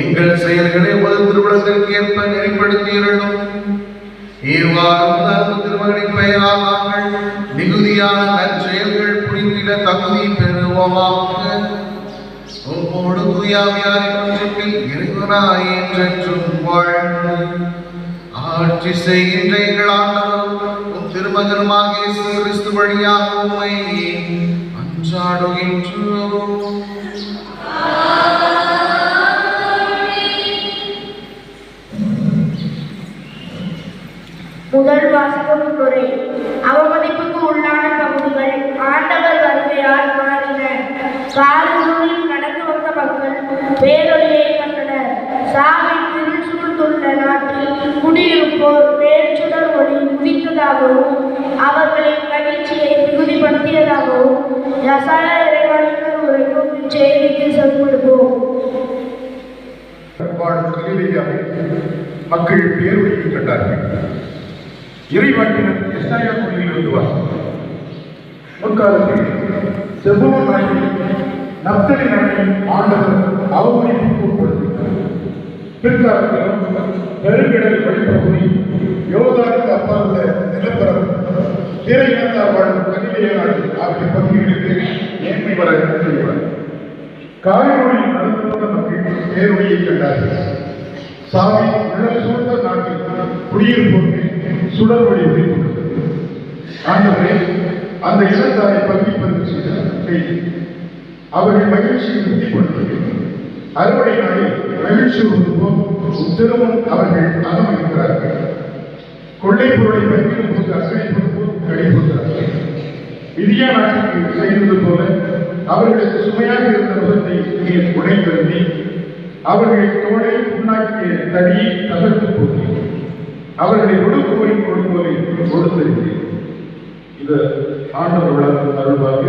எங்கள் செயல்களை உமது திருவிழத்திற்கு ஏற்ப நெறிப்படுத்தியிருந்தோம். இவ்வாறு திருமகனின் பெயரால் நாங்கள் மிகுதியான நற்செயல்கள் புரிந்திட தகுதி பெறுவோமாக. உம்மோடு தூயாவியாரின் ஒன்றில் இறைவனாய் என்றென்றும் வாழ்ந்து ஆட்சி செய்கின்ற எங்கள் ஆண்டவரும் உம் திருமகனுமாக இயேசு கிறிஸ்து வழியாக உம்மை மன்றாடுகின்றோம். முதல் வாசகம் முறை. அவமதிப்புக்கு உள்ளான பகுதிகள். ஆண்டவர் வருகையால் மாறின. காரிருளில் நடந்து வந்த மக்கள் பேரொளியை கண்டனர். சாவின் இருள் சூழ்ந்துள்ள நாட்டில் குடியிருப்போர் வேற்றுடர் ஒளி உதித்ததாகவும் அவர்களின் மகிழ்ச்சியை மிகுதிப்படுத்தியதாகவும் யசாயா இறைவாக்கினர் உரைக்கும் இச்செய்திக்கு செவிமடுப்போம். மக்கள் பேரொழியை கண்டார்கள். இறைவாக்கினர் எசாயா மொழியிலிருந்து வாசகம். முற்காலத்தில் செபுலோன் நாட்டில் நப்தலி நாட்டை ஆண்டவர் அவமதிப்புக்கு உட்படுத்தினார். பிற்காலத்திலும் பெருங்கடல் வழிப்பகுதி, யோர்தானுக்கு அப்பாலுள்ள நிலப்பரப்பு, பிற இனத்தார் வாழும் கலிலேய நாடு ஆகிய பகுதிகளுக்கு ஏழ்மை வர செய்வார். காரிருளில் நடந்து வந்த மக்கள் பேரொழியை கண்டார்கள். சாவி நிழல் சூழ்ந்த நாட்டில் குடியிருப்போருக்கு சுடர் ஒளி உதித்துள்ளது. ஆண்டவரே, அந்த இனத்தாரை பகிர்ந்து செய்து அவர்கள் மகிழ்ச்சியை உறுதிப்படுத்தது. அறுவடை நாளில் மகிழ்ச்சி உருவம் திரும்பவும் அவர்கள் அனுமதிக்கிறார்கள். கொள்ளை பொருளை பகிரும் போது அக்கறைப்படுவோம் கழிவுகிறார்கள். இந்தியா நாட்டுக்கு செய்தது போல அவர்களுக்கு சுமையாக இருந்த முகத்தை நீர் உடைத்தெழுந்தி அவர்களை தோளை உண்ணாக்கிய தடியை தகர்த்து போட்டி அவர்களை ஒடுக்குவரை கொடுப்பதை கொடுத்திருக்கிறேன். இது ஆண்டவர் வளர்ந்த அருள்வாக.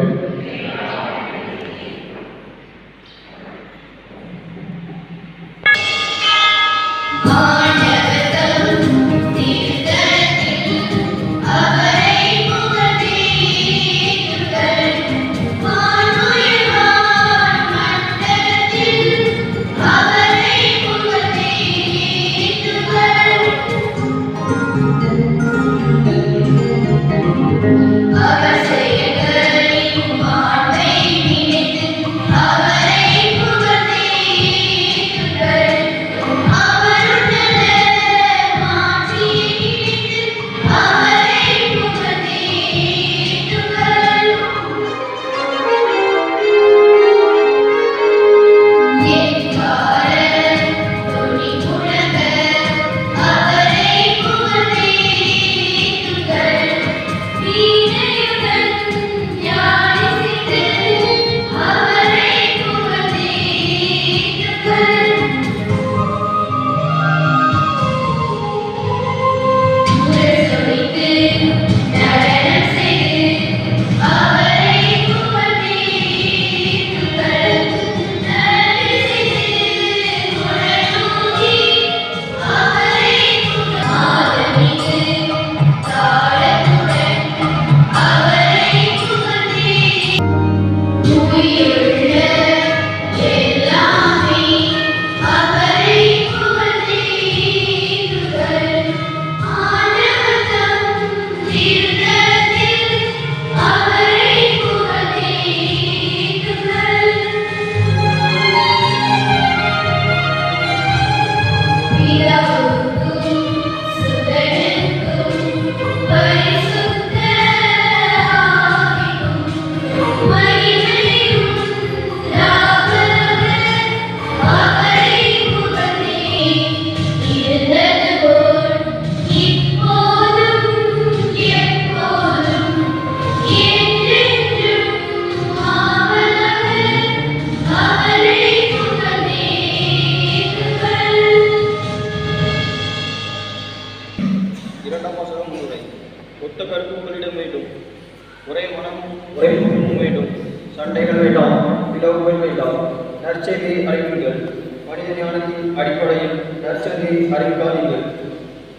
சண்டைகள் வேண்டாம், பிளவுகள் வேண்டாம். நற்செய்தியை அறிவிங்கள். மனித ஞானத்தின் அடிப்படையில் நற்செய்தியை அறிவிக்காதீர்கள்.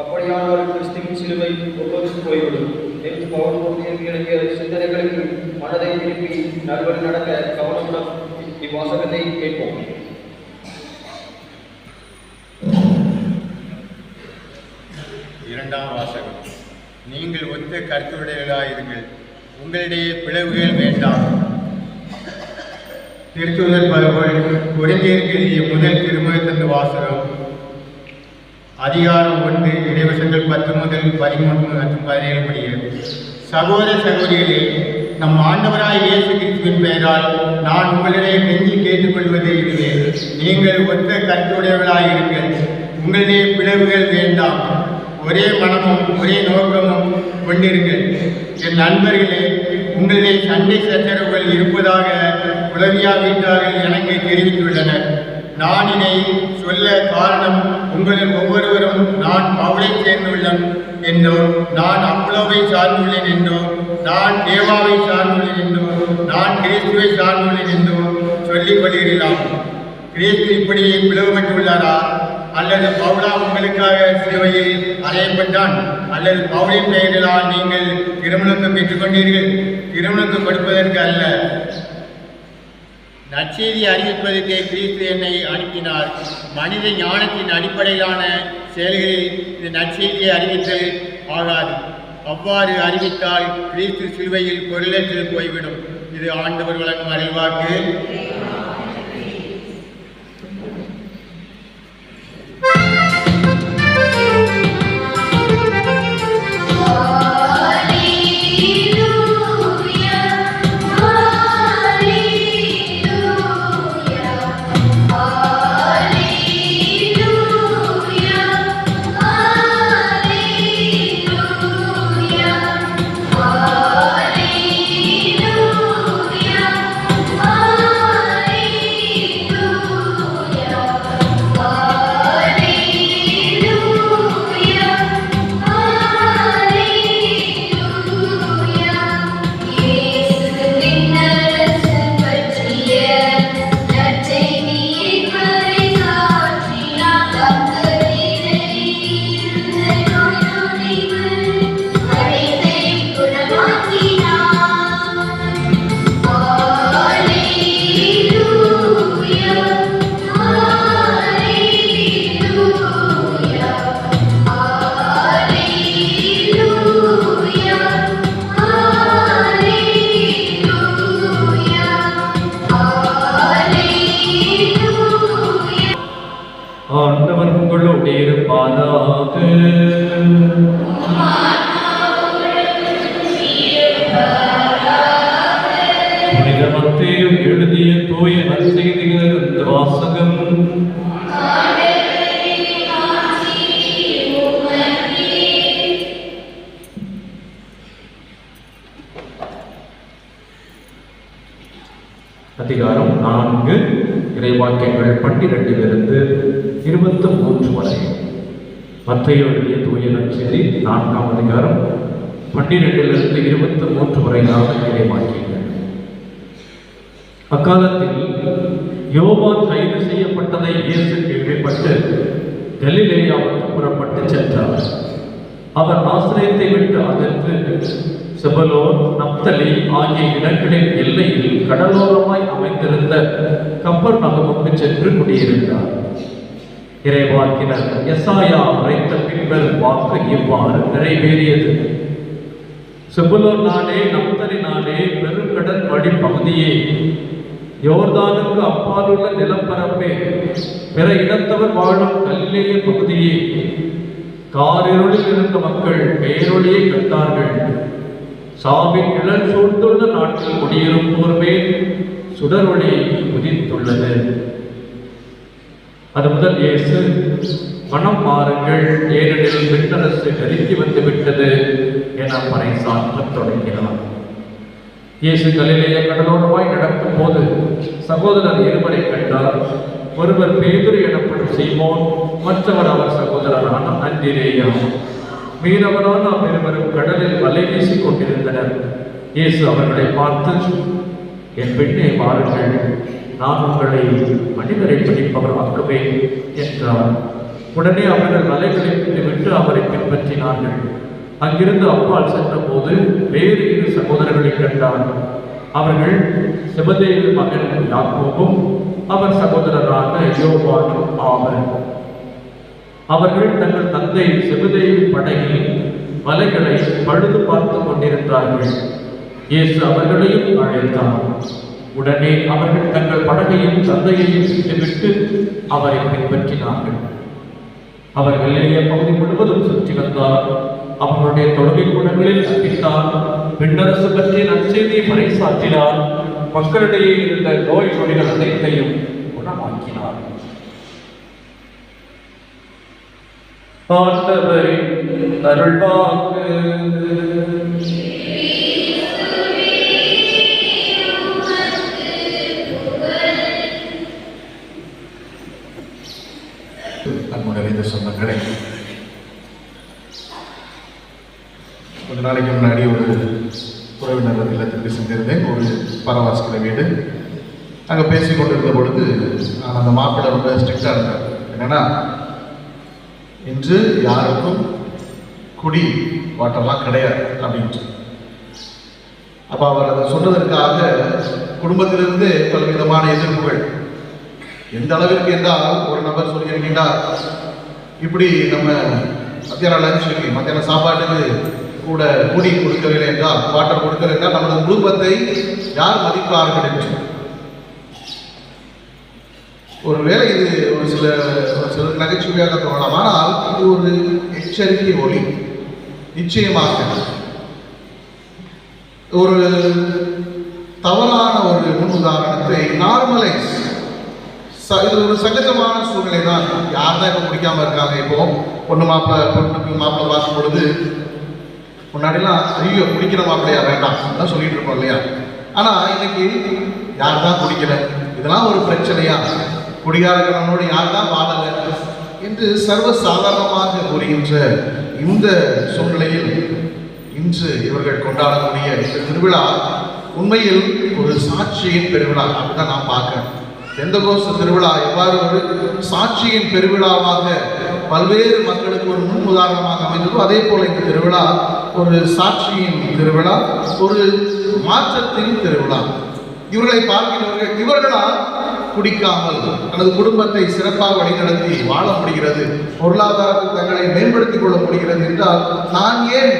அப்படியானால் கிறிஸ்துவின் சிலுவை ஒப்புவித்து போய்விடும் என்று பவுல் எழுதிய சிந்தனைகளுக்கு மனதை திருப்பி நல்வழி நடக்க கவனமுடன் இவ்வாசகத்தை கேட்போம். 2ஆம் வாசகம். நீங்கள் ஒத்த கருத்துடையவர்களாயிருங்கள், உங்களிடையே பிளவுகள் வேண்டாம். திருத்தூதர் பவுல் கொரிந்தியருக்கு எழுதிய முதல் திருமுகத்திலிருந்து வாசகம். அதிகாரம் 1 இறைவசங்கள் 10 முதல் 13 மற்றும் 17 முடிய. சகோதர சகோதரிகளே, நம் ஆண்டவராய் இயேசு கிறிஸ்துவின் பெயரால் நான் உங்களிடையே கெஞ்சி கேட்டுக்கொள்வது இதுவே: நீங்கள் ஒத்த கருத்துடையவர்களாயிருங்கள், உங்களிடையே பிளவுகள் வேண்டாம். ஒரே மனமும் ஒரே நோக்கமும் கொண்டிருங்கள். என் நண்பர்களே, உங்களிடையே சண்டை சச்சரவுகள் இருப்பதாக உளவியா வீட்டார்கள் எனக்கு தெரிவித்துள்ளனர். நான் இதை சொல்ல காரணம், உங்களில் ஒவ்வொருவரும் நான் பவுலை சேர்ந்துள்ளேன் என்றோ, நான் அப்போலோவை சார்ந்துள்ளேன் என்றோ, நான் தேவாவை சார்ந்துள்ளேன் என்றோ, நான் கிறிஸ்துவை சார்ந்துள்ளேன் என்றோ சொல்லிக் கொள்கிறீர்களாம். கிறிஸ்து இப்படியே பிளவுபட்டுள்ளாரா? அல்லது பவுலா உங்களுக்காக சிலுவையில் அறையப்பட்டான்? அல்லது பவுலின் பெயரிலால் நீங்கள் திருமணத்தை பெற்றுக்கொண்டீர்கள்? திருமணத்தை கொடுப்பதற்கு அல்ல, நற்செய்தி அறிவிப்பதற்கு கிறிஸ்து என்னை அனுப்பினார். மனித ஞானத்தின் அடிப்படையிலான செயல்களில் இந்த நற்செய்தியை அறிவித்தல் ஆகாது. அவ்வாறு அறிவித்தால் கிறிஸ்து சிலுவையில் பொருளற்று போய்விடும். இது ஆண்டவர் வழங்கும் அருள்வாக்கு. ஆண்டவர் உங்களோடு இருப்பாராக. புனித மத்தேயு எழுதிய தூய நற்செய்தியிலிருந்து வாசகம். அதிகாரம் 4 இறைவாக்கியங்கள் 12 23 வரை. மத்தேயு எழுதிய தூய நற்செய்தி 4ஆம் அதிகாரம் 12 23 வரையிலான இறைவாக்கியங்கள். அக்காலத்தில் யோவான் கைது செய்யப்பட்டதை இயேசு கேள்விப்பட்டு கலிலேயாவுக்கு புறப்பட்டு சென்றார். அவர் நாசரேத்தை விட்டு அகன்று செபலோன், நப்தலி ஆகிய இடங்களின் எல்லையில் கடலோரமாய் அமைந்திருந்த கப்பர்நகமுக்கு சென்று குடியிருந்தார். இறைவாக்கினர் எசாயா உரைத்த பின்வரும் வாக்கு இவ்வாறு நிறைவேறியது: செபுலோன் நாடே, நப்தலி நாடே, பெருங்கடல் வழி பகுதியே, யோர்தானுக்கு அப்பாலுள்ள நிலப்பரப்பே, பிற இனத்தவர் வாழும் கலிலேய பகுதியே, காரிருளில் இருந்த மக்கள் பேரொளியை கண்டார்கள். சாவின் நிழல் சூழ்ந்துள்ள நாட்டில் குடியிருப்போர் மேல் சுடரொளி உதித்துள்ளது. அது முதல் இயேசு, மனம் மாறுங்கள், ஏனெனில் விண்ணரசு நெருங்கி வந்து விட்டது என பறைசாற்றத் தொடங்கினார். இயேசு கலிலேய கடலோரமாய் நடக்கும் போது சகோதரர் இருவரை கண்டார். ஒருவர் பேதுரு எனப்படும் சீமோன், மற்றவர் அவர் சகோதரரான அந்திரேயா. மீனவரான அவ்விருவரும் கடலில் வலை வீசிக் கொண்டிருந்தனர். இயேசு அவர்களை பார்த்து, என் பெண்ணே வாருங்கள், நான் உங்களை மனிதரை பிடிப்பவர் ஆக்குவேன் என்றார். உடனே அவர்கள் வலைகளை விட்டு அவரை பின்பற்றினார்கள். அங்கிருந்து அப்பால் சென்ற போது வேறு 2 சகோதரர்களை கண்டார். அவர்கள் செபதேயு மகன் யாக்கோபும் அவர் சகோதரரான யோவானும் ஆவர். அவர்கள் தங்கள் தந்தை செபதேயின் படகில் வலைகளை பழுது பார்த்து கொண்டிருந்தார்கள். இயேசு அவர்களையும் அழைத்தார். உடனே அவர்கள் தங்கள் படகையும் தந்தையையும் விட்டுவிட்டு அவரை பின்பற்றினார்கள். அவர் கலிலேய பகுதி முழுவதும் சுற்றி வந்தார். அவர்களுடைய தொழுகை கூடங்களில் கற்பித்தார். விண்ணரசு பற்றி நற்செய்தியை பறைசாற்றினார். மக்களிடையே இருந்த நோய் நொடிகள் அனைத்தையும் குணமாக்கினார். ஆண்டவரின் அருள்வாக்கு. நம்முடைய சொந்தங்களே, கொஞ்ச நாளைக்கு முன்னாடி ஒரு உறவினர் இல்லத்திற்கு சென்றிருந்தேன். ஒரு பரவாசிக்கிற வீடு. அங்கே பேசி கொண்டிருந்த பொழுது நான் அந்த மாப்பிள்ளை ரொம்ப ஸ்ட்ரிக்டாக இருந்தார். என்னன்னா, இன்று யாருக்கும் குடி வாட்டர்லாம் கிடையாது அப்படின்ட்டு. அப்போ அவர் அதை சொன்னதற்காக குடும்பத்திலிருந்து பலவிதமான எதிர்ப்புகள். எந்த அளவிற்கு என்றால், ஒரு நபர் சொல்லியிருக்கின்றார், இப்படி நம்ம மத்தியான லஞ்சுக்கு மத்தியான சாப்பாட்டுக்கு கூட குடி கொடுக்கவில்லை என்றால், வாட்டர் கொடுக்கவில்லை என்றால் நமது குடும்பத்தை யார் மதிப்பார்கள் என்று. ஒருவேளை இது ஒரு சில நகைச்சுவையாக தோணலாம். ஆனால் இது ஒரு எச்சரிக்கை ஒலி. நிச்சயமாக ஒரு தவறான ஒரு முன் உதாரணத்தை நார்மலைஸ், இது ஒரு சகஜமான சூழ்நிலை தான். யார் தான் இப்போ குடிக்காம இருக்காங்க? இப்போ பொண்ணுக்கு மாப்பிள்ளை பார்க்கும் பொழுது முன்னாடிலாம் ஐயோ குடிக்கிற மாப்பிள்ளையா வேண்டாம் தான் சொல்லிட்டு இருக்கோம் இல்லையா? ஆனால் இன்னைக்கு யார் தான் குடிக்கல, இதெல்லாம் ஒரு பிரச்சனையா, குடிகாரர்களோடு யார் தான் வாழல என்று சர்வசாதாரணமாக கூறுகின்ற இந்த சூழ்நிலையில் இன்று இவர்கள் கொண்டாடக்கூடிய இந்த திருவிழா உண்மையில் ஒரு சாட்சியின் பெருவிழா அப்படிதான் நான் பார்க்கிறேன். பெந்தகோஸ்து திருவிழா எவ்வாறு ஒரு சாட்சியின் பெருவிழாவாக பல்வேறு மக்களுக்கு ஒரு முன் உதாரணமாக அமைந்ததோ, அதே போல இந்த திருவிழா ஒரு சாட்சியின் திருவிழா, ஒரு மாற்றத்தின் திருவிழா. இவர்களை பார்க்கிறவர்கள் இவர்களால் குடிக்காமல் தனது குடும்பத்தை சிறப்பாக வழிநடத்தி வாழ முடிகிறது, பொருளாதாரத்தில் தங்களை மேம்படுத்திக் கொள்ள முடிகிறது என்றால், நான் ஏன்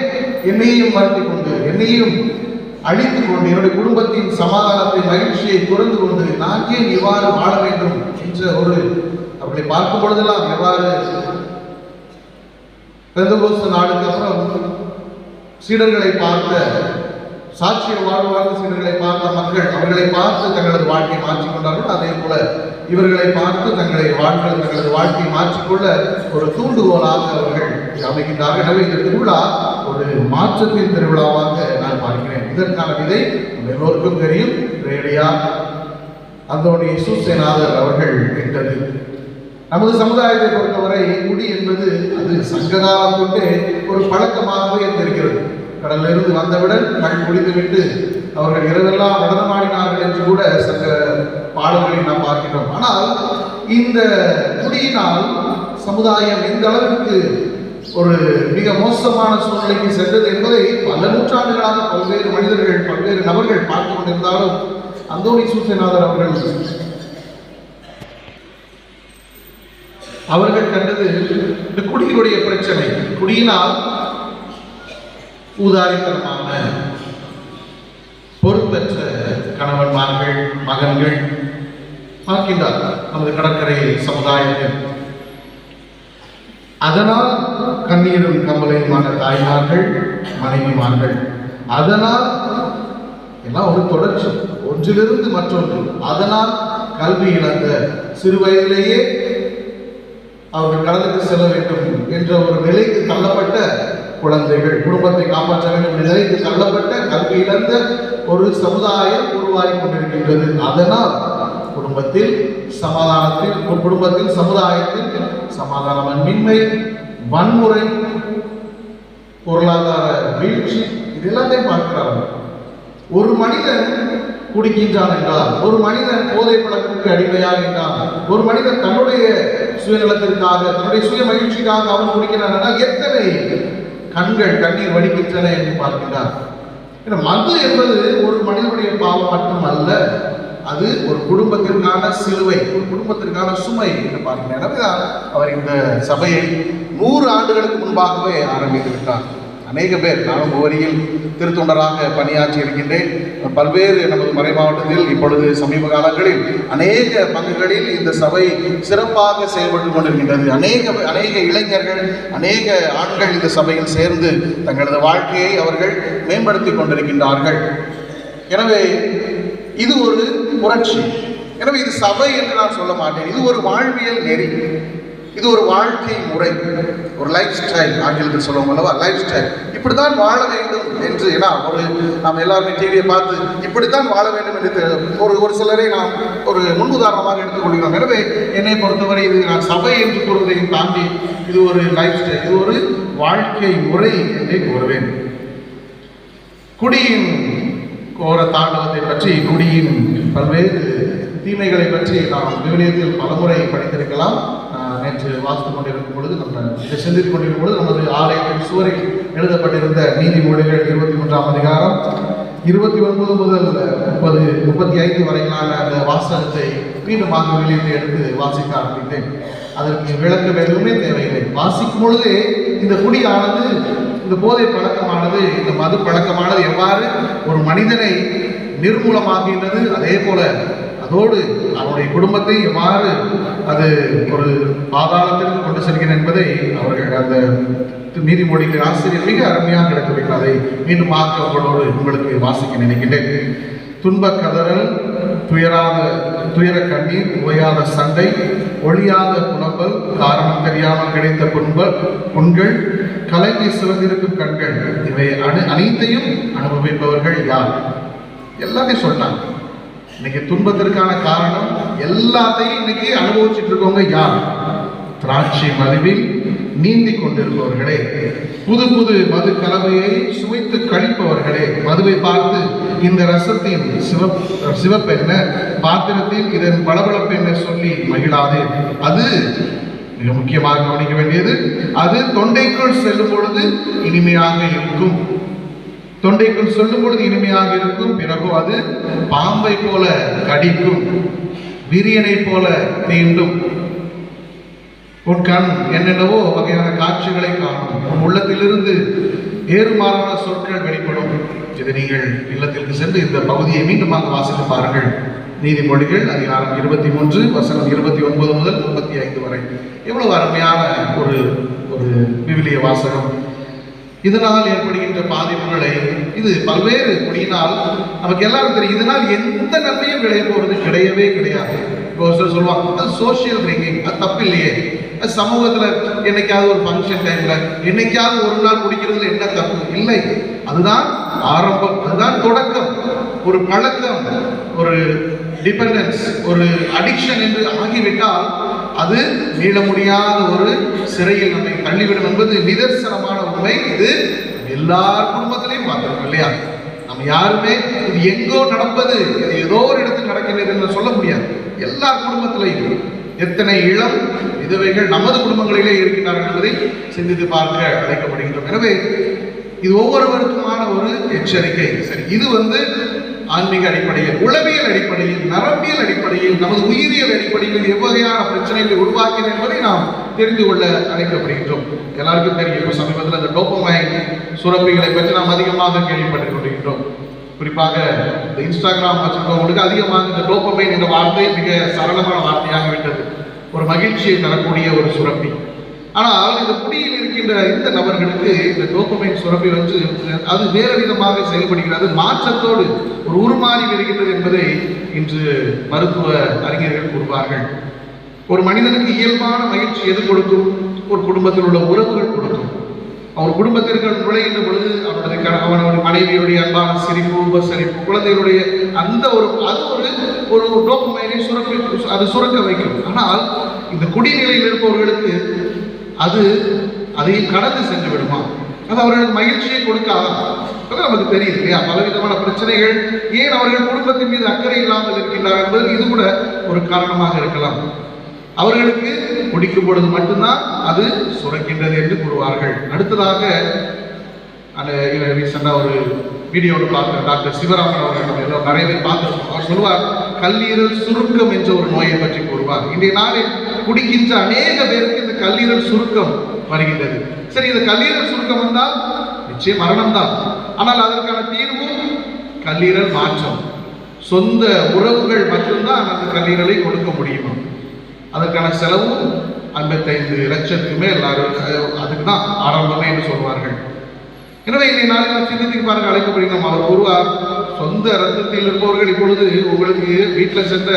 என்னையும் மறந்து கொண்டு என்னையும் அழித்துக் கொண்டு என்னுடைய குடும்பத்தின் சமாதானத்தை மகிழ்ச்சியை துறந்து கொண்டு நான் ஏன் இவ்வாறு வாழ வேண்டும் என்ற ஒரு அவர்களை பார்க்கும் பொழுதெல்லாம் எவ்வாறு பெந்தகோஸ்து நாளுக்கு அப்புறம் சீடர்களை பார்த்த சாட்சிய வாழ்வாழ்ந்த சீடர்களை பார்த்த மக்கள் அவர்களை பார்த்து தங்களது வாழ்க்கையை மாற்றிக்கொண்டார்கள். அதே போல இவர்களை பார்த்து தங்களது வாழ்க்கையை மாற்றிக்கொள்ள ஒரு தூண்டுகோலாக அவர்கள் அமைக்கின்றார்கள். எனவே இந்த திருவிழா ஒரு மாற்றத்தின் திருவிழாவாக நான் பார்க்கிறேன். இதற்கான விதை எல்லோருக்கும் தெரியும். ரேடியா அந்தோணி சூசேநாதர் அவர்கள் கேட்டது. நமது சமுதாயத்தை பொறுத்தவரை குடி என்பது அது சங்ககாலம் கொண்டே ஒரு பழக்கமாகவே இருந்திருக்கிறது. கடலிலிருந்து வந்தவுடன் கள் குடித்துவிட்டு அவர்கள் இரவெல்லாம் நடனமாடினார்கள் என்று கூட சங்க பாடல்களை நாம் பார்க்கிறோம். ஆனால் இந்த குடியினால் சமுதாயம் எந்த அளவிற்கு ஒரு மிக மோசமான சூழ்நிலைக்கு சென்றது என்பதை பல நூற்றாண்டுகளாக பல்வேறு மனிதர்கள் பல்வேறு நபர்கள் பார்த்து கொண்டிருந்தாலும் அந்தோணி சூசேநாதர் அவர்கள் கண்டது இந்த குடியினுடைய பிரச்சனை. குடியினால் ஊதாரித்தனமான பொறுப்பற்ற கணவன்மார்கள் மகன்கள் பார்க்கின்றார் நமது கடற்கரை சமுதாயத்தில். அதனால் கண்ணீரும் கம்பளையுமான தாய்மார்கள் மனைவிமார்கள், அதனால் எல்லாம் ஒரு தொடர்ச்சி ஒன்றிலிருந்து மற்றொன்று. அதனால் கல்வி இழந்த சிறு வயதிலேயே அவர்கள் கடலுக்கு செல்ல வேண்டும் என்ற ஒரு நிலைக்கு தள்ளப்பட்ட குழந்தைகள், குடும்பத்தை காப்பாற்ற வேண்டும் நிலைக்கு தள்ளப்பட்ட கல்வி இழந்த ஒரு சமுதாயம் உருவாகி கொண்டிருக்கின்றது. அதனால் குடும்பத்தில் சமுதாயத்தில் சமாதானமின்மை, வன்முறை, பொருளாதார வீழ்ச்சி, இது எல்லாத்தையும் பார்க்கிறார்கள். ஒரு மனிதன் குடிக்கின்றான் என்றால், ஒரு மனிதன் போதை பழக்கத்திற்கு அடிமையாகின்றான், ஒரு மனிதன் தன்னுடைய சுயநலத்திற்காக தன்னுடைய சுய மகிழ்ச்சிக்காக அவன் குடிக்கிறான் என்றால் எத்தனை கண்கள் கண்ணீர் வடிக்கின்றன என்று பார்க்கிறார். மது என்பது ஒரு மனிதனுடைய பாவம் மட்டும் அல்ல, அது ஒரு குடும்பத்திற்கான சிலுவை, ஒரு குடும்பத்திற்கான சுமை என்று பார்க்கிறேன். எனவேதான் அவர் இந்த சபையை 100 ஆண்டுகளுக்கு முன்பாகவே ஆரம்பித்து விட்டார். அநேக பேர், நானும் ஒவ்வொரியில் திருத்தொண்டராக பணியாற்றி இருக்கின்றேன். பல்வேறு நமது மறை மாவட்டத்தில் இப்பொழுது சமீப காலங்களில் அநேக பங்குகளில் இந்த சபை சிறப்பாக செயல்பட்டு கொண்டிருக்கின்றது. அநேக இளைஞர்கள், அநேக ஆண்கள் இந்த சபையில் சேர்ந்து தங்களது வாழ்க்கையை அவர்கள் மேம்படுத்தி கொண்டிருக்கின்றார்கள். எனவே இது ஒரு புரட்சி. எனவே இது சபை என்று நான் சொல்ல மாட்டேன், இது ஒரு வாழ்வியல் நெறி, இது ஒரு வாழ்க்கை முறை, ஒரு லைஃப் ஸ்டைல், ஆங்கிலத்தில் சொல்லுவோம் அல்லவா, லைஃப் ஸ்டைல். இப்படித்தான் வாழ வேண்டும் என்று, ஏன்னா நாம் எல்லாருமே டிவியை பார்த்து இப்படித்தான் வாழ வேண்டும் என்று ஒரு சிலரை நாம் ஒரு முன்னுதாரணமாக எடுத்துக்கொள்கிறோம். எனவே என்னை பொறுத்தவரை இது நான் சபை என்று கூறுவதையும் தாண்டி இது ஒரு லைஃப் ஸ்டைல், இது ஒரு வாழ்க்கை முறை என்றே கூறுவேன். குடியின் கோர தாண்டவத்தை பற்றி, குடியின் பல்வேறு தீமைகளை பற்றி நாம் விவிலியத்தில் பலமுறை படித்திருக்கலாம். நேற்று வாசித்துக் கொண்டிருக்கும் பொழுது, நம்ம சிந்தித்துக் கொண்டிருக்கும் பொழுது, நமது ஆலயத்தின் சுவரில் எழுதப்பட்டிருந்த நீதிமொழிகள் 23ஆம் அதிகாரம் 29 முதல் 35 வரையிலான அந்த வாசகத்தை மீண்டுமாக விவிலியத்தை எடுத்து வாசிக்க ஆரம்பித்தேன். அதற்கு விளக்கம் எதுவுமே தேவையில்லை. வாசிக்கும் பொழுதே இந்த குடியானது, இந்த போதை பழக்கமானது, இந்த மது பழக்கமானது எவ்வாறு ஒரு மனிதனை நிர்மூலமாகின்றது, அதே போல அதோடு அவருடைய குடும்பத்தை எவ்வாறு அது ஒரு பாதாளத்திற்கு கொண்டு செல்கிறேன் என்பதை அவர்கள் அந்த நீதிமொழிகளின் ஆசிரியர் மிக அருமையாக எடுத்து வைக்கிறார். அதை மீண்டும் அவர்களோடு உங்களுக்கு வாசிக்க நினைக்கின்றேன். துன்பக் கதறல், துயர கண்ணீர், ஓயாத சண்டை, ஒழியாத புலம்பல், காரணம் தெரியாமல் கிடைத்த புண்கள், கலங்கி சிவந்திருக்கும் கண்கள், இவை அனைத்தையும் அனுபவிப்பவர்கள் யார்? எல்லாத்தையும் சொன்னாங்க. இன்னைக்கு துன்பத்திற்கான காரணம் எல்லாத்தையும் இன்னைக்கு அனுபவிச்சுட்டு இருக்கவங்க யார்? திராட்சை மதுவில் நீந்தி கொண்டிருப்பவர்களே, புது புது மது கலவையை சுவைத்து கழிப்பவர்களே, மதுவை பார்த்து இந்த ரசத்தின் சிவப்பென்ன, பாத்திரத்தில் இதன் பளபளப்பென்ன சொல்லி மகிழாதே. அது மிக முக்கியமாக கவனிக்க வேண்டியது, அது தொண்டைக்குள் செல்லும் பொழுது இனிமையாக இருக்கும். தொண்டைக்குள் சொல்லும் பொழுது இனிமையாக இருக்கும், பிறகு அது பாம்பை போல கடிக்கும், விரியனை போல தீண்டும். உன் கண் என்னென்னவோ வகையான காட்சிகளை காணும், உன் உள்ளத்திலிருந்து ஏறுமாறான சொற்கள் வெளிப்படும். இதை நீங்கள் இல்லத்திற்கு சென்று இந்த பகுதியை மீண்டுமாக வாசித்து பாருங்கள். நீதிமொழிகள் அதிகாரம் 23 வசனம் 29 முதல் 35 வரை. எவ்வளவு அருமையான ஒரு விவிலிய வாசகம். இதனால் ஏற்படுகின்ற பாதிப்புகளை, இது பல்வேறு குடியினால் நமக்கு எல்லாரும் தெரியும், இதனால் எந்த நன்மையும் விளைய போறது கிடையவே கிடையாது. இப்போ சொல்லுவாங்க அது சோசியல் ட்ரிங்கிங், அது தப்பு இல்லையே, அது சமூகத்துல என்னைக்காவது ஒரு ஃபங்க்ஷன் டைம்ல என்னைக்காவது ஒரு நாள் குடிக்கிறதுல என்ன தப்பு இல்லை. அதுதான் ஆரம்பம், அதுதான் தொடக்கம். ஒரு பழக்கம், ஒரு டிபெண்டன்ஸ், ஒரு அடிக்ஷன் என்று ஆகிவிட்டால் அது மீள முடியாத ஒரு சிறையில் நம்மை தள்ளிவிடும் என்பது நிதர்சனமான உண்மை. இது எல்லா குடும்பத்திலையும் பார்க்கிறோம் இல்லையா? நம்ம யாருமே இது எங்கோ நடப்பது, இது ஏதோ ஒரு இடத்தில் நடக்கிறது என்று சொல்ல முடியாது. எல்லா குடும்பத்திலையும் எத்தனை இளம் விதவைகள் நமது குடும்பங்களிலே இருக்கின்றார்கள் என்பதை சிந்தித்து பார்க்க அழைக்கப்படுகின்றோம். எனவே இது ஒவ்வொருவருக்குமான ஒரு எச்சரிக்கை. சரி, இது ஆன்மீக அடிப்படையில், உளவியல் அடிப்படையில், நரம்பியல் அடிப்படையில், நமது உயிரியல் அடிப்படையில் எவ்வகையான பிரச்சனைகளை உருவாக்கின என்பதை நாம் தெரிந்து கொள்ள அழைக்கப்படுகின்றோம். எல்லாருக்கும் தெரியும், இப்போ சமீபத்தில் இந்த டோபமைன் சுரப்பிகளை பற்றி நாம் அதிகமாக கேள்விப்பட்டுக் கொண்டிருக்கின்றோம். குறிப்பாக இந்த இன்ஸ்டாகிராம் வச்சிருக்கவங்களுக்கு அதிகமாக இந்த டோபமைன் என்ற வார்த்தை மிக சரளமான வார்த்தையாக விட்டது. ஒரு மகிழ்ச்சியை தரக்கூடிய ஒரு சுரப்பி. ஆனால் இந்த குடியில் இருக்கின்ற இந்த நபர்களுக்கு இந்த டோபமைன் சுரப்பி அது வேறு விதமாக செயல்படுகிறது, மாற்றத்தோடு ஒரு உருமாறி வருகின்றது என்பதை இன்று மருத்துவ அறிஞர்கள் கூறுவார்கள். ஒரு மனிதனுக்கு இயல்பான மகிழ்ச்சி எது கொடுக்கும்? ஒரு குடும்பத்தில் உள்ள உறவுகள் கொடுக்கும். அவர் குடும்பத்திற்கு நுழைகின்ற பொழுது அவனுடைய மனைவியுடைய அன்பான சிரிப்பு, உபசரிப்பு, குழந்தைகளுடைய அந்த ஒரு டோபமைனை அது சுரக்க வைக்கும். ஆனால் இந்த குடிநிலையில் இருப்பவர்களுக்கு அதையும் கடந்து சென்று விடுமா? அது அவர்களுக்கு மகிழ்ச்சியை கொடுக்காது. நமக்கு தெரியுது இல்லையா, பலவிதமான பிரச்சனைகள் ஏன் அவர்கள் குடும்பத்தின் மீது அக்கறை இல்லாமல் இருக்கின்றார் என்பது இது கூட ஒரு காரணமாக இருக்கலாம். அவர்களுக்கு குடிக்கும் பொழுது மட்டும்தான் அது சுரக்கின்றது என்று கூறுவார்கள். அடுத்ததாக ரீசெண்டாக ஒரு வீடியோவில் பார்க்குற டாக்டர் சிவராமன் அவர்கள் நிறைய பேர் பார்த்துருக்கோம். அவர் சொல்லுவார், கல்லீரல் சுருக்கம் என்ற ஒரு நோயை பற்றி கூறுவார். இன்றைய நாளில் குடிக்கின்ற அநேக பேருக்கு இந்த கல்லீரல் சுருக்கம் வருகின்றது. சரி, இந்த கல்லீரல் சுருக்கம் வந்தால் நிச்சயம் மரணம் தான். ஆனால் அதற்கான தீர்வு கல்லீரல் மாற்றம். சொந்த உறவுகள் மட்டும்தான் அந்த கல்லீரலை கொடுக்க முடியுமா? அதற்கான செலவு 55 லட்சத்துக்கு மேல் அதுக்கு தான் ஆரம்பமே என்று சொல்வார்கள். எனவே இன்றைய நாளில் நாம் சிந்தித்து பாருங்கள், அழைக்கப்படுகிறோம். அவர் கூறுவார், சொந்த ரத்தத்தில் இருப்பவர்கள் இப்பொழுது உங்களுக்கு வீட்டில் சென்ற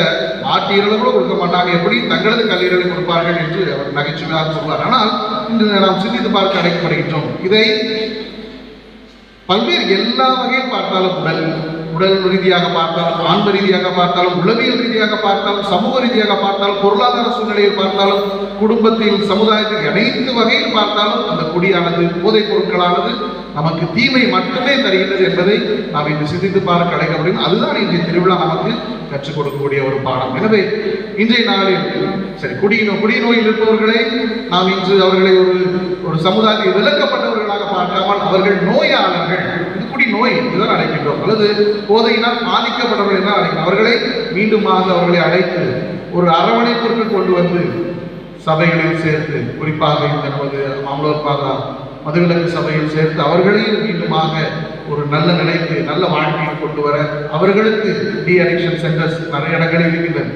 ஆட்டீரலை கூட கொடுக்க மாட்டாங்க, எப்படி தங்களது கல்லீரலை கொடுப்பார்கள் என்று அவர் நகைச்சுவையாக சொல்வார். ஆனால் இன்று நாம் சிந்தித்து பார்க்க அழைக்கப்படுகின்றோம். இதை பல்வேறு எல்லா வகையில் பார்த்தாலும், உடல் ரீதியாக பார்த்தாலும், ஆன்ம ரீதியாக பார்த்தாலும், உளவியல் ரீதியாக பார்த்தாலும், சமூக ரீதியாக பார்த்தாலும், பொருளாதார சூழ்நிலையில் பார்த்தாலும், குடும்பத்தில், சமுதாயத்தில் அனைத்து வகையில் பார்த்தாலும் அந்த குடியானது, போதைப் பொருட்களானது நமக்கு தீமை மட்டுமே தருகின்றது என்பதை நாம் இன்று சிந்தித்து பார்க்க அழைக்க முடியும். அதுதான் இன்றைய திருவிழா நமக்கு கற்றுக் கொடுக்கக்கூடிய ஒரு பாடம். எனவே இன்றைய நாளில் சரி, குடிநோயில் இருப்பவர்களை நாம் இன்று அவர்களை ஒரு சமுதாயத்தில் விலக்கப்பட்டவர்களாக பார்க்காமல் அவர்கள் நோயாளர்கள், இது குடி நோய் இதுதான் அழைக்கின்றோம், அல்லது போதையினால் பாதிக்கப்பட்டவர்கள் என்றால் அழைக்கிறோம். அவர்களை மீண்டுமாக அவர்களை அழைத்து ஒரு அரவணைப்பிற்கு கொண்டு வந்து சபைகளில் சேர்த்து, குறிப்பாக இந்த நமது மாமலூர் பாதா மதுவிலக்கு சபையில் சேர்த்து அவர்களையும் மீண்டுமாக ஒரு நல்ல நிலைக்கு, நல்ல வாழ்க்கையை கொண்டு வர அவர்களுக்கு டி அடிக்ஷன் சென்டர்ஸ் நிறைய இடங்களில் இருக்கின்றன.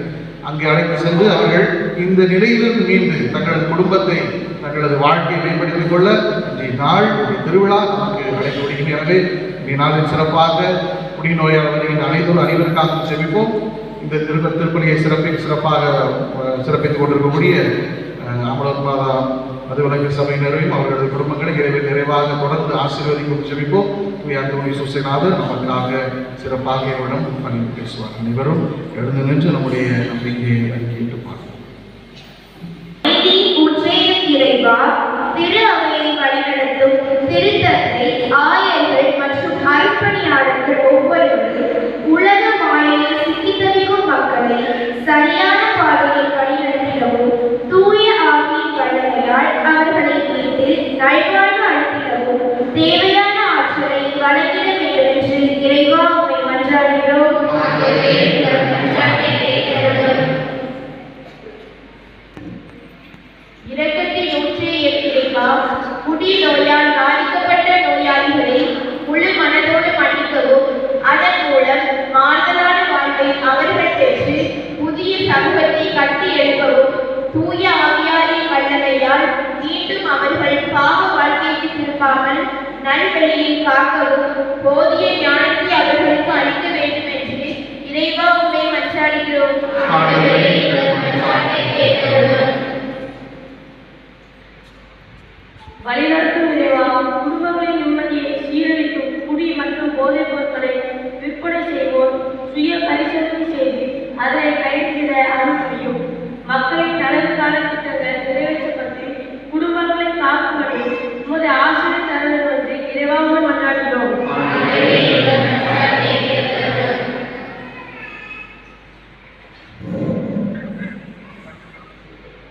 அங்கே அழைத்து சென்று அவர்கள் இந்த நிலையிலிருந்து மீண்டு தங்களது குடும்பத்தை, தங்களது வாழ்க்கையை மேம்படுத்திக் கொள்ள இன்றைய நாள் திருவிழா நமக்கு அழைத்து விடுகின்றன. எனவே இன்றைய நாளில் சிறப்பாக குடிநோயால் வருகின்ற அனைவருக்காக செபிப்போம். இந்த திருப்பலியை சிறப்பாக சிறப்பித்துக் கொண்டிருக்கக்கூடிய அமலர் மாதா மதுவிலக்கு சபையினரையும் அவர்களது குடும்பங்களை இறைவன் நிறைவாக தொடர்ந்து ஆசீர்வதிக்கும் செபிப்போம். அந்தோனி சுசேநாதர் நமக்காக சிறப்பாக இவரிடம் பணி பேசுவார். அனைவரும் எழுந்து நின்று நம்முடைய நம்பிக்கையை அறிக்கையிட்டு பார்ப்போம். திரு அவையை வழிநடத்தும் திருத்தந்தை, ஆயர்கள் மற்றும் அர்ப்பணியாளர்கள் ஒவ்வொருவரும் உலக மாயையில் சிக்கித்தவிக்கும் மக்களை சரியான பாதையில் வழிநடத்திடவும், தூய ஆவியின் வல்லமையால் அவர்களை மீட்டு நல்வாழ்வு அளித்திடவும் தேவையான ஆற்றலை வழங்கிட வேண்டும் என்று இறைவா உம்மை மன்றாடுகிறோம். இரக்கத்தில் ஊற்றிய இறைவா, குடி நோயால் பாதிக்கப்பட்ட நோயாளிகளை முழு மனதோடு மன்னிக்கவும், அதன் மூலம் மாறுதலான வாழ்வை அவர்கள் பெற்று புதிய சமூகத்தை கட்டி எழுப்பவும், தூய ஆவியாரின் வல்லமையால் மீண்டும் அவர்கள் பாவ வாழ்க்கைக்கு திரும்பாமல் நல்வழியில் காக்கவும் போதிய ஞானத்தை அவர்களுக்கு அளிக்க வேண்டும் என்று இறைவா உம்மை மன்றாடுகிறோம். வழிநடத்தும் இறைவா, குடும்பங்களின் நிம்மதியை சீரழிக்கும் குடி மற்றும் போதைப் பொருட்களை விற்பனை செய்வோர் சுய பரிசோதனை செய்து அதனை கைவிட அருள் புரியும். மக்களின் நலனுக்கான திட்டங்கள் நிறைவேற்றப்பட்டு குடும்பங்களை காக்கும்படி உமது ஆசிரியர் தருவது என்று இறைவாக கொண்டாடுகிறோம்.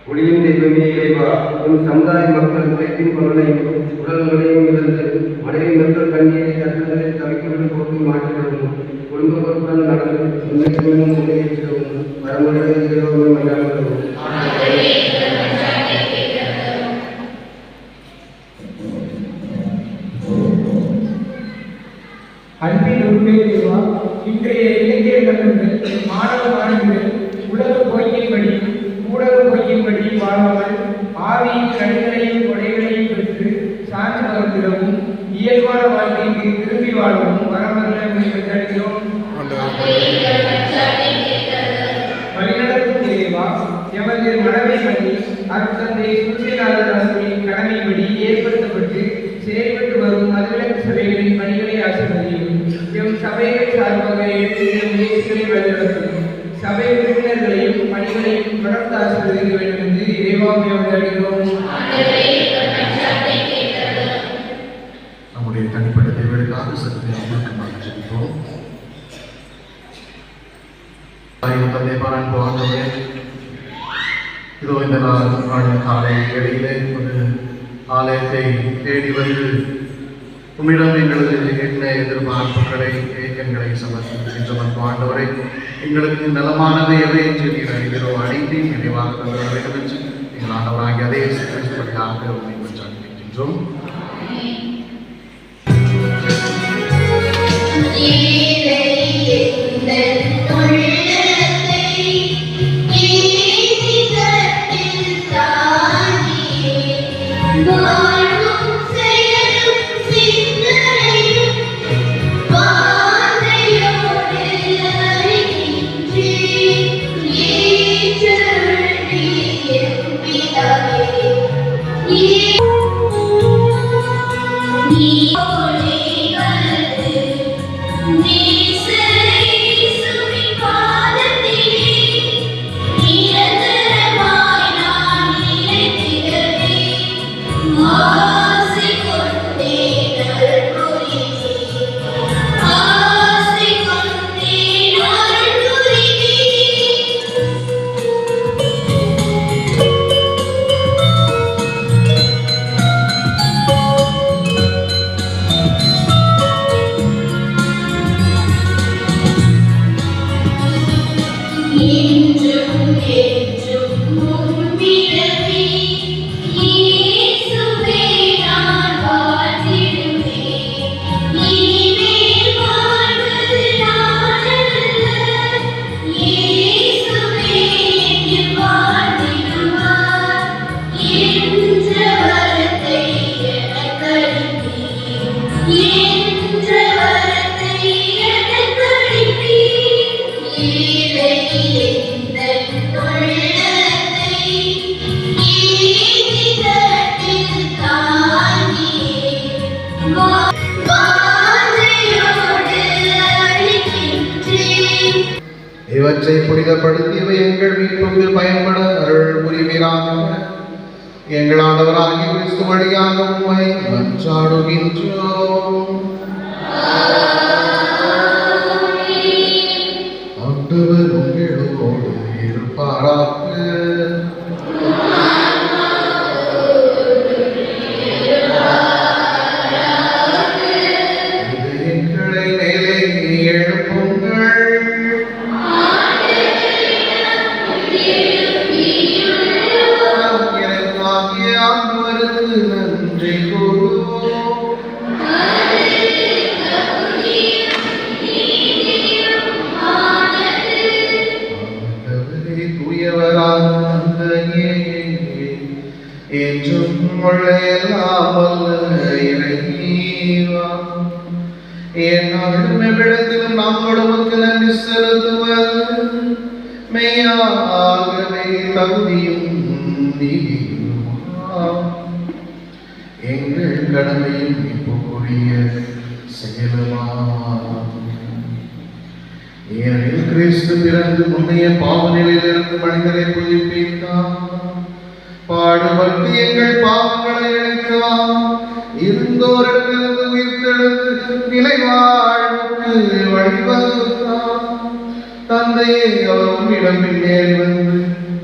ஒளியின் தெய்வமே இறைவா, உன் சமுதாய மக்கள் உழைப்பின் பொருளையும் உடல்களையும் இழந்து மனைவி மக்கள் கண்ணீரை கற்றுதலை தவிக்கவிடும் போக்கு மாற்றிவிடவும், குடும்ப பொறுப்புடன் நடந்து முன்னேற்றமும் முன்னேற்றவும் வரமுறை இறைவனை மன்றாடுகிறோம். அன்பின் உண்மை இறைவா, இன்றைய இலக்கிய கட்டங்கள் மாணவ மாணவிகள் உலக போக்கின்படி ஊடக போக்கின்படி வாழாமல் ஆவியின் கனிகளையும் கொடைகளையும் பெற்று சான்று பகிர்ந்திடவும் இயல்பான வாழ்க்கைக்கு திரும்பி வாழவும் வரமர்களை முயற்சிக்கிறோம். வழிநடத்தும் இறைவா, எமது மனதை பண்ணி அருட்தந்தை சுசேநாதர் அவர்களின் கடமைப்படி ஏற்படுத்தப்பட்டு செயல்பட்டு வரும் மதுவிலக்கு சபைகளின் பணிகளை ஆசிர்வதியும். எம் சபைகள் சார்பாக எடுத்துள்ள முயற்சிகளை வழிநடத்தும். சபை உறுப்பினர்களையும் பணிகளையும் தொடர்ந்து ஆசிர்வதிக்க வேண்டும் என்று இறைவாமை வழங்குகிறோம். நம்முடைய தனிப்பட்ட தேவைகளுக்காக சற்று அமர்க்கமாக ஜெபிப்போம். தந்தை பாராட்டு ஆண்டவரே, இதோ இந்த நாளின் காலை வேளையிலே ஒரு ஆலயத்தை தேடி வந்து உம்மிடம் எங்களது என்ன எதிர்பார்ப்புகளை ஏக்கங்களை சமர்ப்பிக்கின்ற ஆண்டவரை எங்களுக்கு நலமானதை எவை என்று நீர் அறிகிறோ அனைத்தையும் நினைவாக தந்து வேண்டும் என்று எங்கள் ஆண்டவராகிய அதே கிறிஸ்துவடியாக உண்மை கொண்டாடுகின்றோம். இவற்றை புனிதப்படுத்தியவை எங்கள் மீட்புக்கு பயன்பட அருள் புரிவீராக. எங்கள் ஆண்டவராகிய கிறிஸ்து வழியாக உம்மை மன்றாடுகின்றோம். ஆண்டவர் உங்களோடு இருப்பாராக. இதயங்களை மேலே எழுப்புங்கள். நன்றி கூறுவோம். ஆண்டவரே தூயவரான தந்தையே, என்றும் உள்ள எல்லாம் வல்ல இறைவா, எந்நாளும் எவ்விடத்திலும் நாங்கள் உமக்கு நன்றி செலுத்துவது மெய்யாகவே தகுதியும் நீதியுமாம். எங்கள் கடமையும் இப்போரிய செயலுமாம். ஏனெனில் கிறிஸ்து பிறந்து முன்னைய பாவ நிலையிலிருந்து மனிதரை புதுப்பித்தார், பாடுபட்டு எங்கள் பாவங்களை அழித்தார், இருந்தோரிடமிருந்து உயிர்த்தெழுந்து நிலை வாழ்வுக்கு வழிவகுத்தார். தந்தையே, அவர் உம்மிடம் பின்னேறி வந்து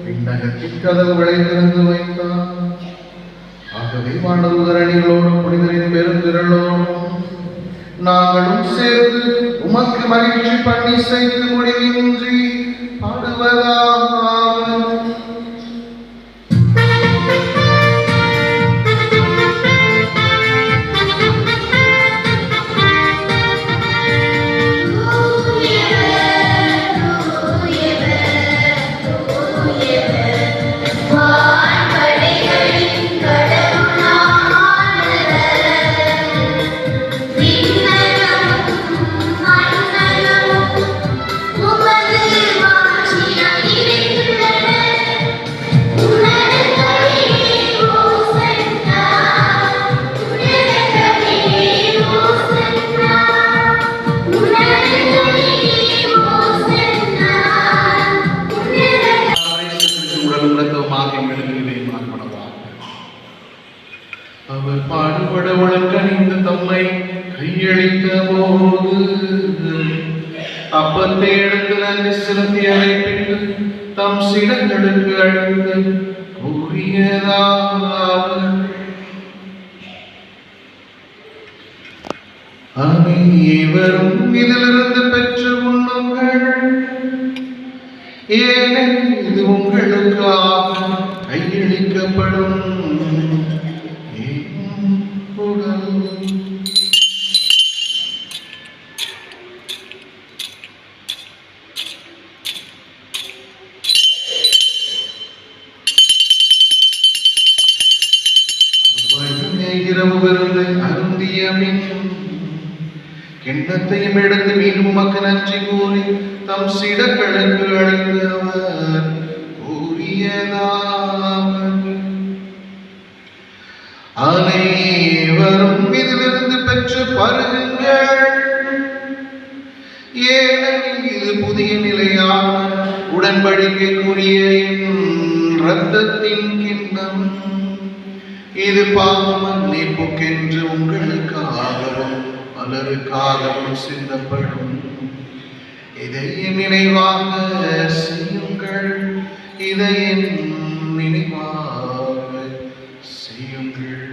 விண்ணகத்தின் கதவுகளை திறந்து வைத்தார். ஆகவே வானதூதர் அணிகளோடும் புனிதரின் பெருந்திரளோடும் நாங்களும் சேர்ந்து உமக்கு மகிழ்ச்சி பண்ணி செய்து முடிவின்றி பாடுவதாகும். அவர் பாடுபட உலகணிந்து தம்மை கையளித்த போது அப்பத்தை எடுத்து நன்றி செலுத்தி அழைப்பிட்டு தம் சிடங்களுக்கு அழிந்து கூறியதாவது, அனைவரும் இதிலிருந்து பெற்று உண்ணுங்கள், ஏனெனில் இது உங்களுக்காக கையளிக்கப்படும் என் உடல். இரவு விருந்தை அருந்திய பின் கிண்ணத்தையும் எடுத்து மீண்டும் உமக்கு நன்றி கூறி தம் சீடர்களுக்கு அழைத்து அவர் கூறியதாவது: அனைவரும் இதிலிருந்து பெற்று பருகுங்கள், ஏனெனில் இது புதிய நிலையான உடன்படிக்கைக்குரிய என் இரத்தத்தின் கிண்ணம். இது பாவ மன்னிப்புக்கென்று உங்களுக்காகவும் பலருக்காகவும் சிந்தப்படும். இதை என் நினைவாக செய்யுங்கள், இதை என் நினைவாக செய்யுங்கள்.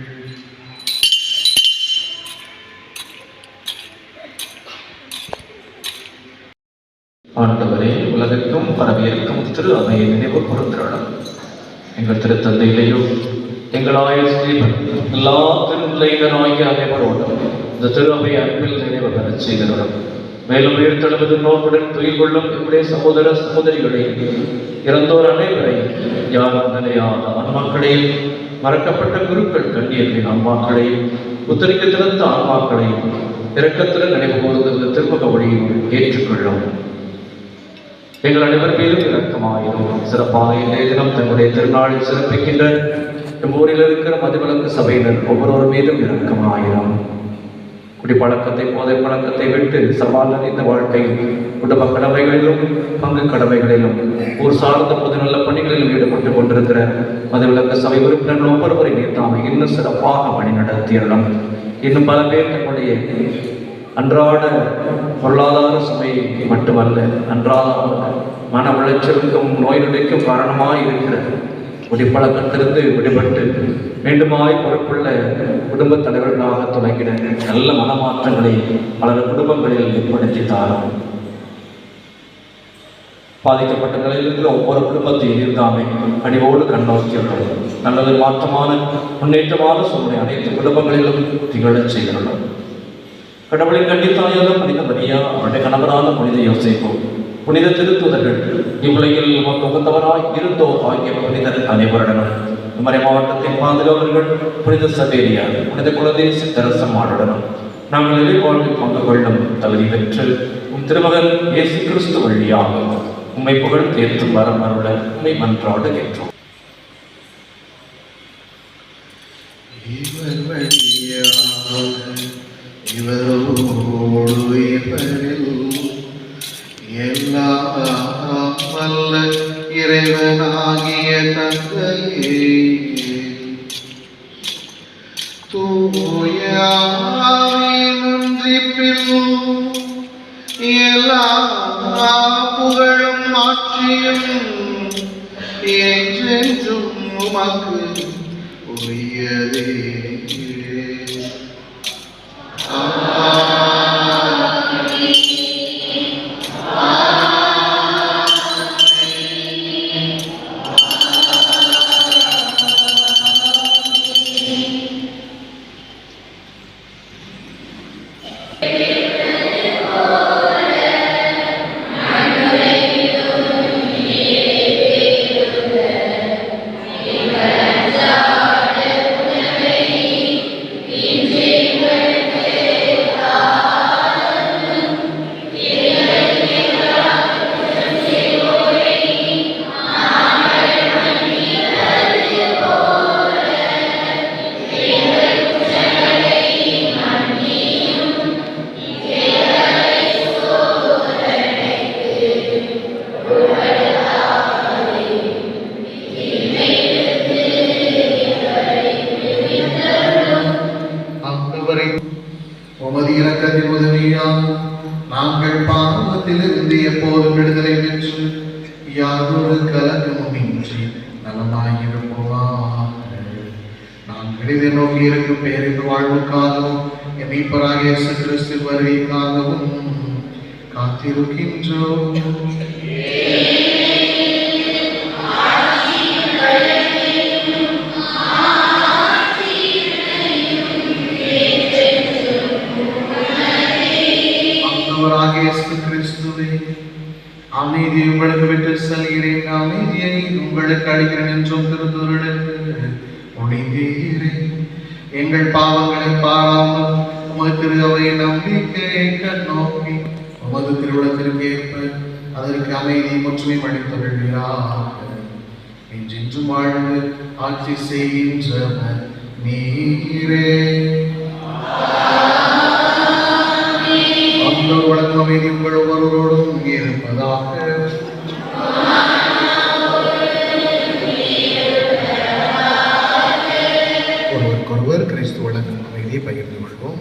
ஆண்டவரே, உலகெங்கும் பரவியிருக்கும் திரு அவையை நினைவு கூர்ந்திருளும். எங்கள் திருத்தந்தையிலேயோ எங்கள் ஆயுஷ்தீபன் எல்லா திருநிலையினராகிய அனைவரோடும் இந்த திரு அவை அன்பில் நினைவு பெறச் செய்திருளும். மேலும் உயிர்த்தெழுவது நோக்குடன் துயில் கொள்ளும் இப்படியே சகோதர சகோதரிகளையும் இறந்தோர் அனைவரையும் யாரும் நிலையாத ஆன்மாக்களையும் மறக்கப்பட்ட குருக்கள் கண்ணியர்களின் ஆன்மாக்களையும் உத்தரிக்க திறந்த ஆன்மாக்களையும் இரக்கத்துடன் நினைவு கூர்ந்து இந்த திருமுக வழியில் ஏற்றுக்கொள்ளும். எங்கள் அனைவர் மீதும் இரக்கமாயிரும். சிறப்பாக இன்றைய தினம் தங்களுடைய திருநாளில் சிறப்பிக்கின்ற ஊரில் இருக்கிற மதுவிலக்கு சபையினர் ஒவ்வொரு மீதும் இரக்கமாயிரும். குடிப்பழக்கத்தை போதை பழக்கத்தை விட்டு சவால் நிறைந்த வாழ்க்கையில் குடும்ப கடமைகளிலும் பங்கு கடமைகளிலும் ஊர் சார்ந்த பொது நல்ல பணிகளிலும் ஈடுபட்டுக் கொண்டிருக்கிற மதுவிலக்கு சபை உறுப்பினர்கள் ஒவ்வொருவரை நீர்த்தாமை இன்னும் சிறப்பாக வழி நடத்தியறலாம். இன்னும் பல பேர் தங்களுடைய அன்றாட பொருளாதார சுமையை மட்டுமல்ல, அன்றாட மன உளைச்சலுக்கும் நோய் நொடிக்கும் காரணமாக இருக்கிற குடிப்பழக்கத்திலிருந்து விடுபட்டு மீண்டுமாய் பொறுப்புள்ள குடும்பத் தலைவர்களாக தொடங்கின நல்ல மனமாற்றங்களை பலர் குடும்பங்களில் ஏற்படுத்தி தாரும். பாதிக்கப்பட்ட நிலையில் இருக்கிற ஒவ்வொரு குடும்பத்தையும் இருந்தாமே அடிவோடு கண்ணோக்கியுள்ளோம். நல்லது மாற்றமான முன்னேற்றமான சூழ்நிலை அனைத்து குடும்பங்களிலும் திகழச் செய்துள்ளோம். கடவுளின் கண்டித்தாயான புனித மரியா, அவருடைய கணவரான புனித யோசேப்பு, புனித திருத்துதர்கள், இவ்வுலகில் நமக்கு உகந்தவராய் இருந்தோர் ஆகிய புனிதர் அனைவருடனும் மறை மாவட்டத்தின் பாதுகாவலர்கள் புனித சபேரியா, புனித குழந்தை சித்தரசம்மாளுடனும் நாங்கள் எதிர்வாழ்வில் பங்கு கொள்ளும் தகுதி பெற்று உம் திருமகன் இயேசு கிறிஸ்து வழியாக உம்மை புகழ் தேர்த்தும் வரம் அருள உம்மை மன்றாடுகின்றோம். இவரோடு எல்லாம் வல்ல இறைவனாகிய தந்தையே, தூய ஆவியின் ஒன்றிப்பில் எல்லா புகழும் ஆட்சியும் என்றென்றும் உமக்கு உரியதே. உமது இரக்கத்தின் உதவியால் நாங்கள் பாவத்திலிருந்து எப்போதும் விடுதலை பெற்று யாதொரு கலக்கமுமின்றி நலமாயிருப்போமாக. நாங்கள் இதை நோக்கி இருக்கும் பேரின் வாழ்வுக்காகவும் என் மீட்பராகிய இயேசு கிறிஸ்து வருகைக்காகவும் காத்திருக்கின்றோம். ஆண்டவராகிய இயேசு கிறிஸ்துவே, அமைதி உங்களுக்கு விட்டு செல்கிறேன், அமைதியை உங்களுக்கு அளிக்கிறேன் என்றும் திருத்தூதர்களுக்கு மொழிந்தீரே. எங்கள் பாவங்களை பாராமல் உமது திரு அவை நம்பிக்கையை கண்ணோக்கி உமது திருவிழத்திற்கு ஏற்ப அதற்கு அமைதி முற்றுமை அளித்தருள்வீராக. என்றென்றும் வாழ்ந்து ஆட்சி செய்கின்றவர் நீரே. அந்த வழக்கு அமைதி உங்கள் ஒவ்வொருவரோடும் இருப்பதாக. ஒருவருக்கொருவர் கிறிஸ்து வழங்கும் அமைதியை பகிர்ந்து கொள்வோம்.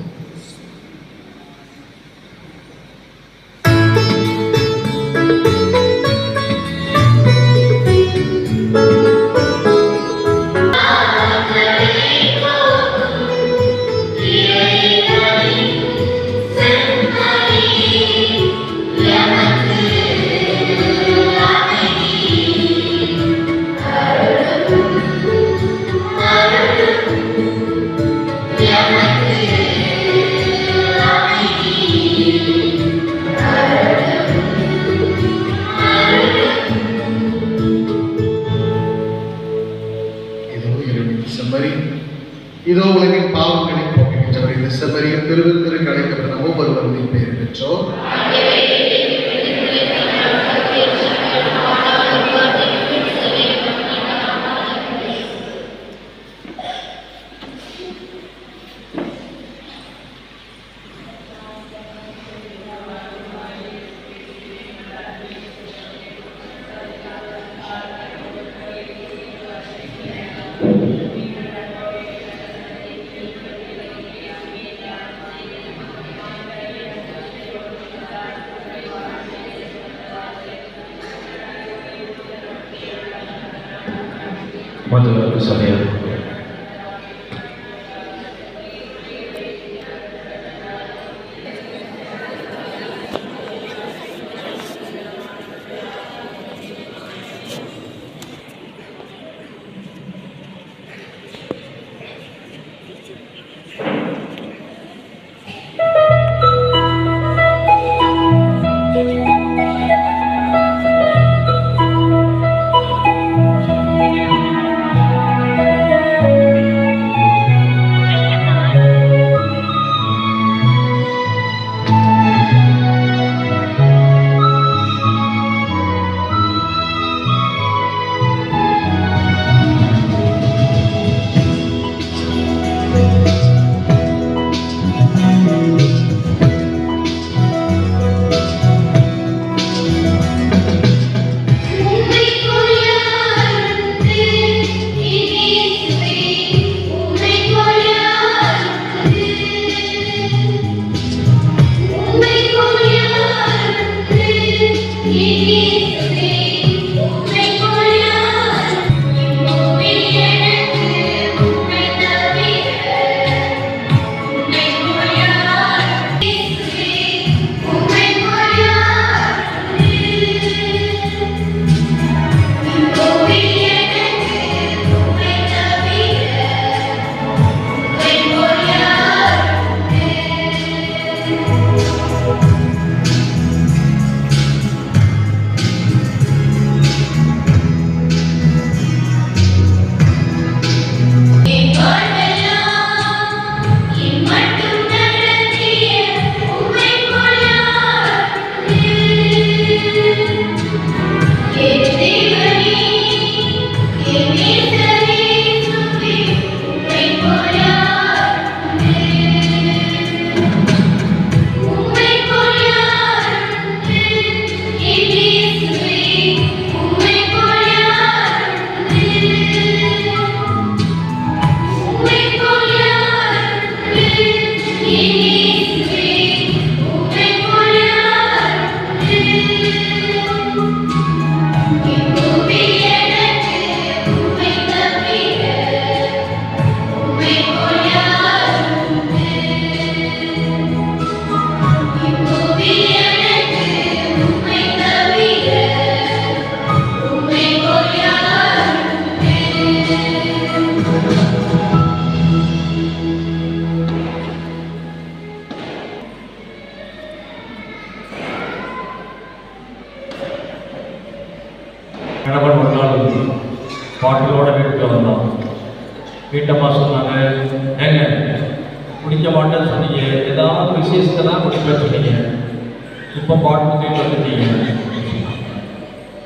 இதோ உலகின் பாவங்களை போக்குகின்றவர் இந்த செம்மறியின் திருவிருந்திற்கு அழைக்கப்பட்ட ஒவ்வொருவரும் பெயர் பெற்றோர். மதுவிலக்கு சமையல். அவ்வளோதான். வீட்டம்மா சொன்னாங்க, ஏங்க குடிக்க மாட்டேன்னு சொன்னீங்க, ஏதாவது விசேஷத்தை தான் குடிப்பேன்னு சொன்னீங்க, இப்போ பாட்டு தூக்கிட்டு வந்துட்டீங்க.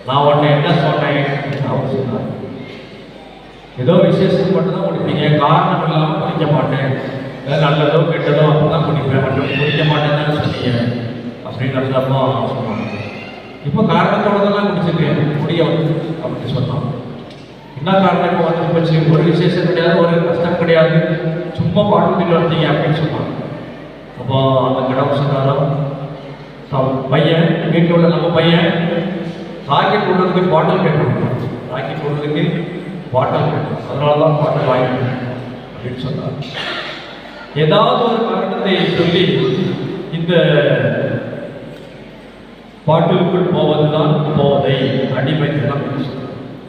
நான் உடனே என்ன சொன்னேன் அவங்க சொன்னாங்க, ஏதோ விசேஷத்துக்கு மட்டும்தான் குடிப்பீங்க, காரணம் இல்லாமல் குடிக்க மாட்டேன், நல்லதோ கெட்டதோ அப்போ தான் குடிப்பேன், மட்டும் குடிக்க மாட்டேன்னு தானே சொன்னீங்க அப்படின்னு நல்லப்போ சொன்னாங்க. இப்போ காரணத்தோட தான் குடிச்சிருக்கேன் முடிய வந்து அப்படின்னு சொன்னாங்க. என்ன காரணம் இப்போ வந்து போச்சு, ஒரு விசேஷம் கிடையாது, ஒரு கஷ்டம் கிடையாது, சும்மா பாட்டு தூக்கிட்டு வந்தீங்க அப்படின்னு சொன்னாங்க. அப்போ அந்த கடவுள் சொன்னாரோ, பையன் வீட்டில் உள்ள நம்ம பையன் ராக்கெட் விடுறதுக்கு பாட்டில் கேட்டுருக்கோம், ராக்கெட் விடுறதுக்கு பாட்டில் கேட்டோம், அதனால தான் பாட்டில் வாங்கிட்டோம் அப்படின்னு சொன்னார். ஏதாவது ஒரு காரணத்தை சொல்லி இந்த பாட்டிலுக்குள் போவதுதான் போவதை அடிமைத்தனம்.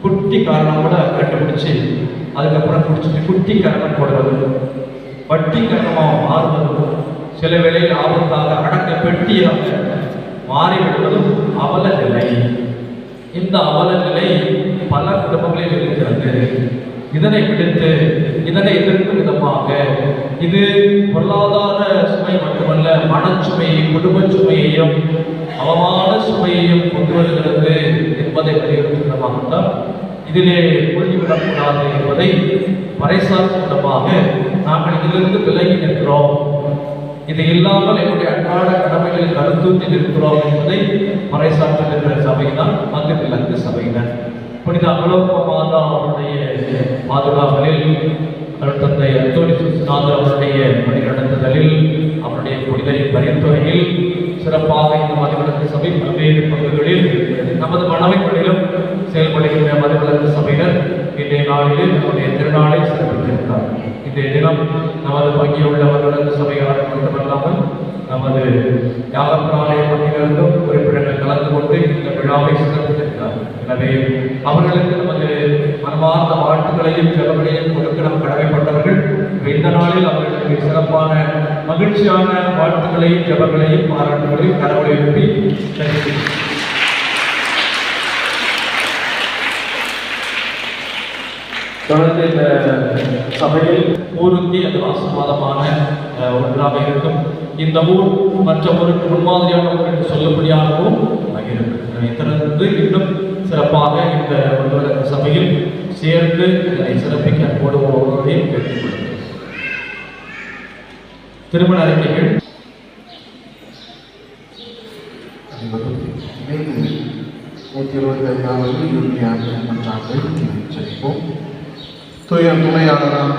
குட்டி காரணம் கூட கண்டுபிடிச்சு அதுக்கப்புறம் குடிச்சிட்டு குட்டி காரணம் போடுறது, வட்டி காரணமாக மாறுவதும், சில வேளையில் ஆபத்தாக அடக்க பெட்டியாக மாறிவிடுவதும் அவல நிலை. இந்த அவல நிலை பல குடும்பங்களில் இருக்கிறது. இதனை விடுத்து இதனை எதிர்க்கும் விதமாக இது பொருளாதார சுமை மட்டுமல்ல, மனச்சுமையை, குடும்ப சுமையையும் அவமான சுமையையும் கொண்டு வருகிறது என்பதை வலியுறுத்தும் விதமாகத்தான் இதிலே மூழ்கிவிடக்கூடாது என்பதை பறைசாற்றும் விதமாக நாங்கள் இதிலிருந்து விலகி நிற்கிறோம், இது இல்லாமல் என்னுடைய அன்றாட கடமைகளில் கருத்தூற்றி நிற்கிறோம் என்பதை பறைசாற்றுகின்ற சபைதான் மங்கவிலங்கு சபைதான். புனித அமலோபமாதா அவருடைய பாதுகாவலில், தந்தை அந்தோனிசுநாதர் அவருடைய வழிநடத்துதலில், அவருடைய புனிதரின் பரிந்துரையில் சிறப்பாக இந்த மதுவிலக்கு சபை பல்வேறு பங்குகளில் நமது மணவைகளிலும் செயல்படுகின்ற மதுவிலக்கு சபையினர் இன்றைய நாளில் நம்முடைய திருநாளை சிறப்பித்திருக்கிறார். இன்றைய தினம் நமது பங்கியுள்ள மதுவிலக்கு சபையார் மட்டுமல்லாமல் நமது யாகப்பிராலய பங்கிலிருந்தும் உறுப்பினர்கள் கலந்து கொண்டு இந்த விழாவை சிறப்பித்திருக்கிறார். எனவே அவர்களுக்கு நமது மனமார்ந்த வாழ்த்துக்களையும் செலவுகளையும் கொடுக்க நாம் கடமைப்பட்டவர்கள். இந்த நாளில் அவர்களுக்கு சிறப்பான மகிழ்ச்சியான வாழ்த்துக்களையும் ஜெபங்களையும் பாராட்டுகளையும் கடவுளை எழுப்பி தெரிவிக்கிறேன். தொடர்ந்து இந்த சபையில் ஊருக்கு அது ஆசீர்வாதமான ஒன்றாக இருக்கும். இந்த ஊர் மற்ற ஊருக்கு முன்மாதிரியான ஊர் என்று சொல்லப்படியாகவும் இருக்கும். தொடர்ந்து இன்னும் சிறப்பாக இந்த மதுவிலக்கு சபையில் சேர்ந்து இதனை சிறப்பிக்க போடுவோரையும் கேட்டுக்கொள்கிறேன். திருமண அறிக்கைகள் தூய துணையாளரான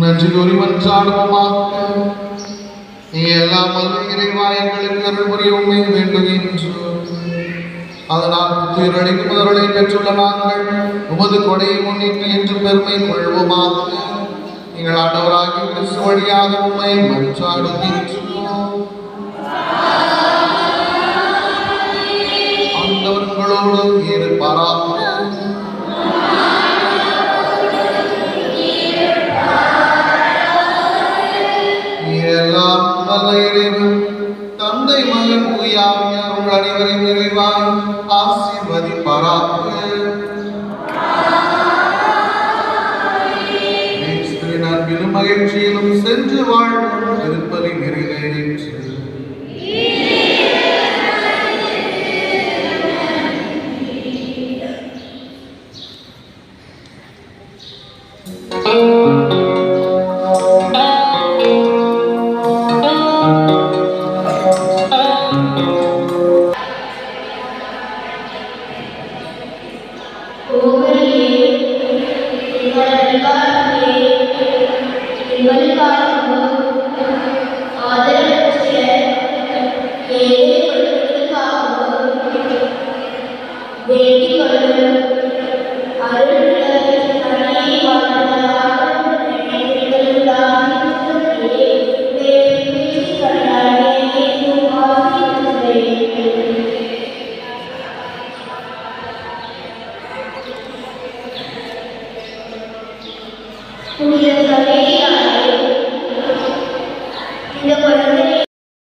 நன்றி கூறி மன்றாடுவோமாக. நீ எல்லாம் வல்ல இறைவா எங்களுக்கு அருள் புரிய உண்மை வேண்டுகின்றோம். அதனால் புத்துயிரடைக்கும் அருளை பெற்றுள்ள நாங்கள் உமது கொடையை முன்னிட்டு என்று பெருமை கொள்வோமாக. நீங்கள் ஆண்டவராகிய கிறிஸ்து வழியாக உண்மை மன்றாடுகின்றோம். தந்தை மகன் தூயாவியார் உங்கள் அனைவரையும் நிறைவாய் ஆசீர்வதிப்பாராக. அன்பிலும் மகிழ்ச்சியிலும் சென்று வாழும் திருப்பலி நிறைவேற்று. புனித